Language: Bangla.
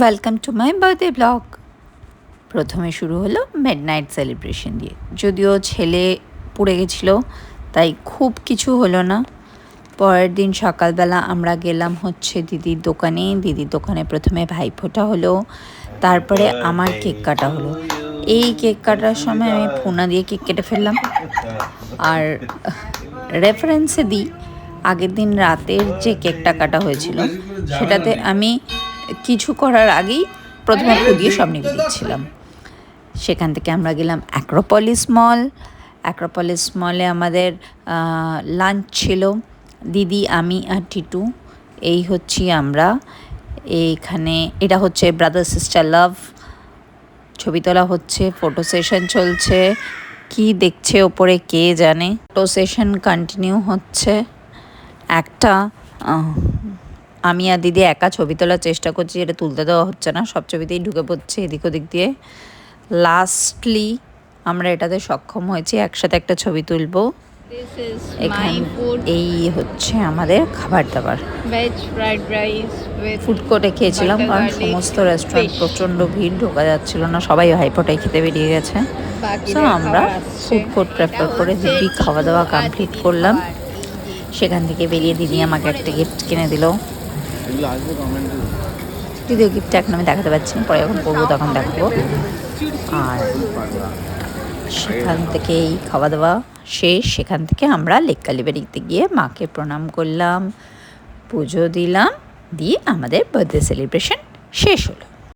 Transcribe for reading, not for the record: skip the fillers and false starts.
Welcome to my birthday blog. প্রথমে শুরু হলো মিডনাইট সেলিব্রেশন দিয়ে, যদিও ছেলে পড়ে গেছিলো তাই খুব কিছু হলো না। পরের দিন সকালবেলা আমরা গেলাম হচ্ছে দিদির দোকানে প্রথমে ভাইফোঁটা হলো, তারপরে আমার কেক কাটা হলো। এই কেক কাটার সময় আমি ফোনা দিয়ে কেক কেটে ফেললাম। আর রেফারেন্সে দিই, আগের দিন রাতের যে কেকটা কাটা হয়েছিল সেটাতে আমি কিছু করার আগেই প্রথমে ফু দিয়ে সব নিভে দিচ্ছিলাম। সেখান থেকে আমরা গেলাম অ্যাক্রোপলিস মলে আমাদের লাঞ্চ ছিল। দিদি, আমি আর টিটু এই হচ্ছি আমরা। এইখানে এটা হচ্ছে ব্রাদার সিস্টার লাভ, ছবি তোলা হচ্ছে, ফটো সেশন চলছে। কি দেখছে ওপরে কে জানে। ফটো সেশন কন্টিনিউ হচ্ছে। একটা আমি আর দিদি একা ছবি তোলার চেষ্টা করছি, এটা তুলতে দেওয়া হচ্ছে না, সব ছবিতেই ঢুকে পড়ছে এদিক ওদিক দিয়ে। লাস্টলি আমরা এটাতে সক্ষম হয়েছি একসাথে একটা ছবি তুলবো। এখানে এই হচ্ছে আমাদের খাবার দাবার। ফুড কোর্টে খেয়েছিলাম, কারণ সমস্ত রেস্টুরেন্ট প্রচণ্ড ভিড়, ঢোকা যাচ্ছিল না, সবাই ভাইফোঁটাই খেতে বেরিয়ে গেছে। তো আমরা ফুড কোর্ট প্রেফার করে দিদি খাওয়া দাওয়া কমপ্লিট করলাম। সেখান থেকে বেরিয়ে দিদি আমাকে একটা গিফট কিনে দিল। যদিও গিফটটা এখন আমি দেখাতে পারছি না, পরে যখন পড়বো তখন দেখাবো। আর সেখান থেকেই খাওয়া দাওয়া শেষ। সেখান থেকে আমরা লেক কালীবাড়িতে গিয়ে মাকে প্রণাম করলাম, পুজো দিলাম, দিয়ে আমাদের বার্থডে সেলিব্রেশন শেষ হলো।